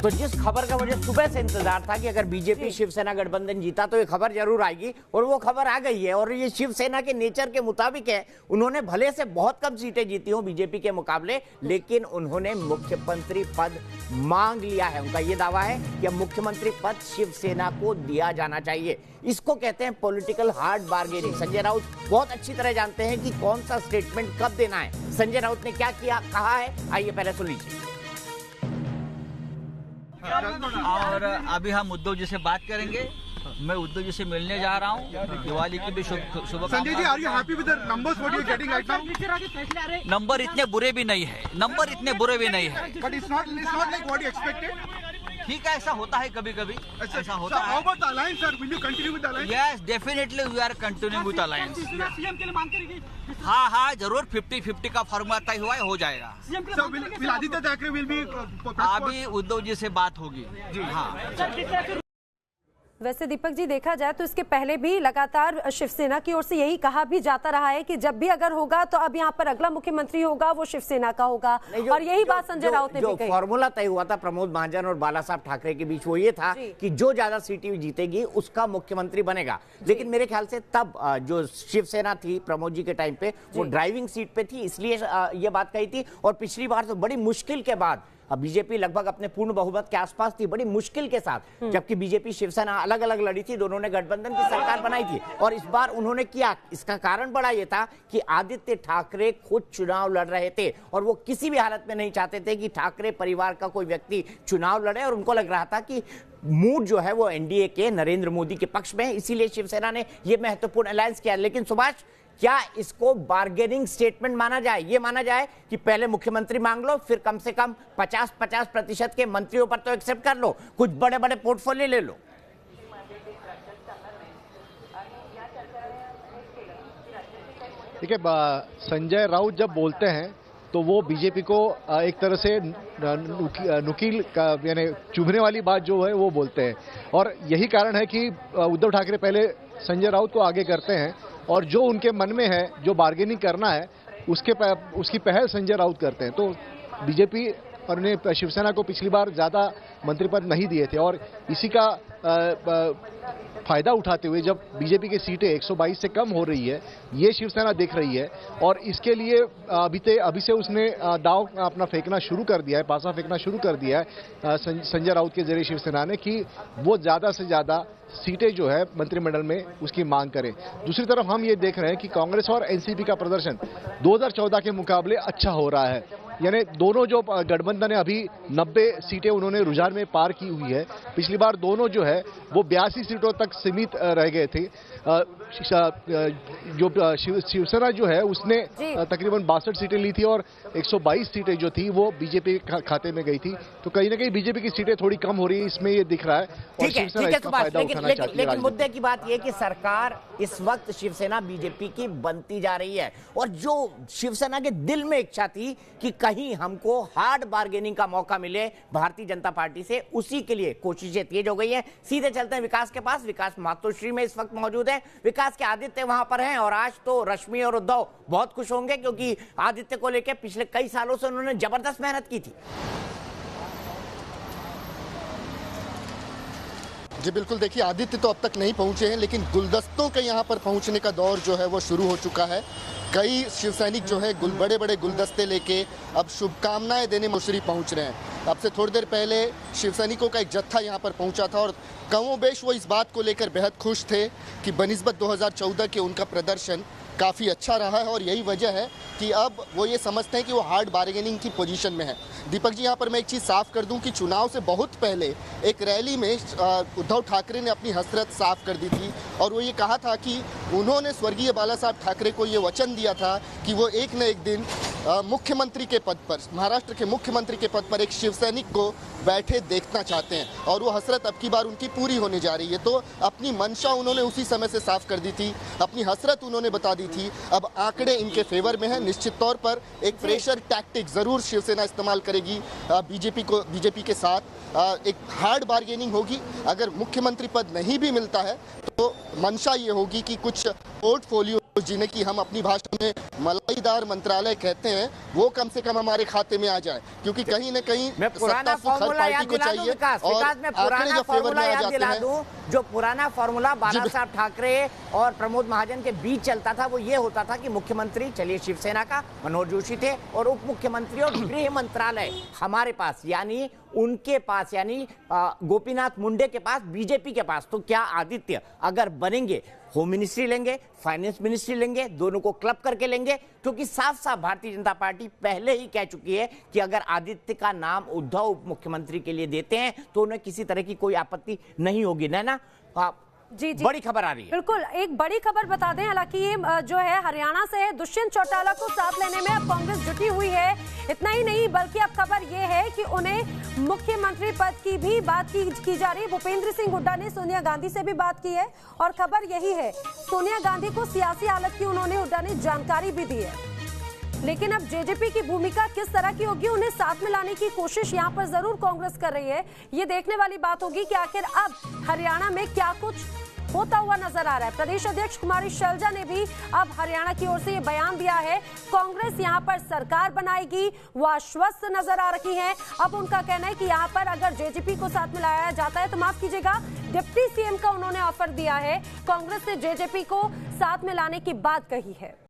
तो जिस खबर का मुझे सुबह से इंतजार था कि अगर बीजेपी शिवसेना गठबंधन जीता तो ये खबर जरूर आएगी, और वो खबर आ गई है। और ये शिवसेना के नेचर के मुताबिक है। उन्होंने भले से बहुत कम सीटें जीती हो बीजेपी के मुकाबले, लेकिन उन्होंने मुख्यमंत्री पद मांग लिया है। उनका ये दावा है कि अब मुख्यमंत्री पद शिवसेना को दिया जाना चाहिए। इसको कहते हैं political hard bargaining. Sanjay Raut बहुत अच्छी तरह जानते हैं कि कौन सा स्टेटमेंट कब देना है। संजय राउत ने क्या किया, कहा है, आइए पहले सुन लीजिए। और अभी हम उद्धव जी से बात करेंगे। मैं उद्धव जी से मिलने जा रहा हूँ। दिवाली की भी शुभकामनाएं। Sanjay ji, are you happy with the numbers what you are getting right now? Number इतने बुरे भी नहीं है, नंबर इतने बुरे भी नहीं है। But it's not like what you expected. ठीक है, ऐसा होता है कभी कभी, ऐसा होता है। How about the alliance sir? Will you continue with the alliance? Yes, definitely we are continuing with alliance. हाँ हाँ, जरूर 50-50 का फॉर्मूला तय हुआ है, हो जाएगा। Sir, will Aditya Thackeray will be अभी उद्धव जी से बात होगी। हाँ। वैसे दीपक जी, देखा जाए तो इसके पहले भी लगातार शिवसेना की ओर से यही कहा भी जाता रहा है कि जब भी अगर होगा तो अब यहाँ पर अगला मुख्यमंत्री होगा वो शिवसेना का होगा। और यही बात संजय राउत ने भी कही। फॉर्मूला तय हुआ था प्रमोद महाजन और बाला साहब ठाकरे के बीच, वो ये था कि जो ज्यादा सीटें जीतेगी उसका मुख्यमंत्री बनेगा। लेकिन मेरे ख्याल से तब जो शिवसेना थी प्रमोद जी के टाइम पे, वो ड्राइविंग सीट पे थी, इसलिए ये बात कही थी। और पिछली बार तो बड़ी मुश्किल के बाद अब बीजेपी लगभग अपने पूर्ण बहुमत के आसपास थी, बड़ी मुश्किल के साथ, जबकि बीजेपी शिवसेना अलग अलग लड़ी थी, दोनों ने गठबंधन की सरकार बनाई थी। और इस बार उन्होंने किया, इसका कारण बड़ा ये था कि आदित्य ठाकरे खुद चुनाव लड़ रहे थे और वो किसी भी हालत में नहीं चाहते थे कि ठाकरे परिवार का कोई व्यक्ति चुनाव लड़े। और उनको लग रहा था कि मूड जो है वो एनडीए के नरेंद्र मोदी के पक्ष में है, इसीलिए शिवसेना ने यह महत्वपूर्ण अलायंस किया। लेकिन सुभाष, क्या इसको बार्गेनिंग स्टेटमेंट माना जाए? ये माना जाए कि पहले मुख्यमंत्री मांग लो, फिर कम से कम 50-50% के मंत्रियों पर तो एक्सेप्ट कर लो, कुछ बड़े बड़े पोर्टफोलियो ले लो। ठीक है, संजय राउत जब बोलते हैं तो वो बीजेपी को एक तरह से नुकील यानी चुभने वाली बात जो है वो बोलते हैं। और यही कारण है कि उद्धव ठाकरे पहले संजय राउत को आगे करते हैं और जो उनके मन में है, जो बार्गेनिंग करना है, उसकी पहल संजय राउत करते हैं। तो बीजेपी और उन्हें शिवसेना को पिछली बार ज़्यादा मंत्री पद नहीं दिए थे और इसी का फायदा उठाते हुए जब बीजेपी की सीटें 122 से कम हो रही है, ये शिवसेना देख रही है और इसके लिए अभी से उसने दाव अपना फेंकना शुरू कर दिया है, पासा फेंकना शुरू कर दिया है संजय राउत के जरिए शिवसेना ने, कि वो ज़्यादा से ज़्यादा सीटें जो है मंत्रिमंडल में उसकी मांग करें। दूसरी तरफ हम ये देख रहे हैं कि कांग्रेस और एनसीपी का प्रदर्शन 2014 के मुकाबले अच्छा हो रहा है। यानी दोनों जो गठबंधन है, अभी 90 सीटें उन्होंने रुझान में पार की हुई है। पिछली बार दोनों जो है वो 82 सीटों तक सीमित रह गए थे। जो शिवसेना जो है उसने तकरीबन 62 सीटें ली थी और 122 सीटें जो थी वो बीजेपी खाते में गई थी। तो कहीं ना कहीं बीजेपी की सीटें थोड़ी कम हो रही है, इसमें ये दिख रहा है। और शिवसेना इसका फायदा उठाना चाहती है। लेकिन मुद्दे की बात यह कि सरकार इस वक्त शिवसेना बीजेपी की बनती जा रही है और जो शिवसेना के दिल में इच्छा थी कि कहीं हमको हार्ड बार्गेनिंग का मौका मिले भारतीय जनता पार्टी से, उसी के लिए कोशिशें तेज हो गई हैं। सीधे चलते हैं विकास के पास। विकास मातोश्री में इस वक्त मौजूद है। विकास के आदित्य वहां पर हैं और आज तो रश्मि और उद्धव बहुत खुश होंगे क्योंकि आदित्य को लेकर पिछले कई सालों से उन्होंने जबरदस्त मेहनत की थी। जी बिल्कुल, देखिए आदित्य तो अब तक नहीं पहुंचे हैं, लेकिन गुलदस्तों के यहाँ पर पहुंचने का दौर जो है वो शुरू हो चुका है। कई शिवसैनिक जो है बड़े बड़े गुलदस्ते लेके अब शुभकामनाएं देने मौसरी पहुंच रहे हैं। अब से थोड़ी देर पहले शिवसैनिकों का एक जत्था यहाँ पर पहुंचा था और कमोबेश वो इस बात को लेकर बेहद खुश थे कि बनिस्बत 2014 के उनका प्रदर्शन काफ़ी अच्छा रहा है और यही वजह है कि अब वो ये समझते हैं कि वो हार्ड बार्गेनिंग की पोजीशन में है। दीपक जी, यहाँ पर मैं एक चीज़ साफ कर दूं कि चुनाव से बहुत पहले एक रैली में उद्धव ठाकरे ने अपनी हसरत साफ कर दी थी और वो ये कहा था कि उन्होंने स्वर्गीय बाला साहब ठाकरे को ये वचन दिया था कि वो एक न एक दिन मुख्यमंत्री के पद पर, महाराष्ट्र के मुख्यमंत्री के पद पर एक शिवसैनिक को बैठे देखना चाहते हैं और वो हसरत अब की बार उनकी पूरी होने जा रही है। तो अपनी मंशा उन्होंने उसी समय से साफ कर दी थी, अपनी हसरत उन्होंने बता दी थी। अब आंकड़े इनके फेवर में है। निश्चित तौर पर एक प्रेशर टैक्टिक जरूर शिवसेना इस्तेमाल करेगी बीजेपी के साथ। एक हार्ड बार्गेनिंग होगी। अगर मुख्यमंत्री पद नहीं भी मिलता है तो मंशा ये होगी कि कुछ पोर्टफोलियो जी ने कि हम अपनी भाषा में मलाईदार मंत्रालय कहते हैं, वो कम से कम हमारे खाते में आ जाए, क्योंकि कहीं न कहीं मैं पुराना फॉर्मूला याद दिला दूं विकास, मैं पुराना फॉर्मूला याद दिला दूं, जो पुराना फॉर्मूला बाला साहब ठाकरे और प्रमोद महाजन के बीच चलता था, वो ये होता था कि मुख्यमंत्री चलिए शिवसेना का मनोहर जोशी थे और उप मुख्यमंत्री और गृह मंत्रालय हमारे पास, यानी उनके पास, यानी गोपीनाथ मुंडे के पास, बीजेपी के पास। तो क्या आदित्य अगर बनेंगे, होम मिनिस्ट्री लेंगे, फाइनेंस मिनिस्ट्री लेंगे, दोनों को क्लब करके लेंगे, क्योंकि साफ साफ भारतीय जनता पार्टी पहले ही कह चुकी है कि अगर आदित्य का नाम उद्धव उप मुख्यमंत्री के लिए देते हैं तो उन्हें किसी तरह की कोई आपत्ति नहीं होगी, ना? जी जी, बड़ी खबर आ रही है। बिल्कुल, एक बड़ी खबर बता दें, हालांकि ये जो है हरियाणा से है। दुष्यंत चौटाला को साथ लेने में अब कांग्रेस जुटी हुई है। इतना ही नहीं, बल्कि अब खबर ये है कि उन्हें मुख्यमंत्री पद की भी बात की जा रही है। भूपेंद्र सिंह हुड्डा ने सोनिया गांधी से भी बात की है और खबर यही है, सोनिया गांधी को सियासी हालत की उन्होंने हुड्डा ने जानकारी भी दी है। लेकिन अब जेजेपी की भूमिका किस तरह की होगी, उन्हें साथ में लाने की कोशिश यहाँ पर जरूर कांग्रेस कर रही है। ये देखने वाली बात होगी कि आखिर अब हरियाणा में क्या कुछ होता हुआ नजर आ रहा है। प्रदेश अध्यक्ष कुमारी शैलजा ने भी अब हरियाणा की ओर से ये बयान दिया है, कांग्रेस यहाँ पर सरकार बनाएगी, वो आश्वस्त नजर आ रही हैं। अब उनका कहना है कि यहाँ पर अगर जेजेपी को साथ में लाया जाता है तो माफ कीजिएगा, डिप्टी सीएम का उन्होंने ऑफर दिया है। कांग्रेस ने जेजेपी को साथ में लाने की बात कही है।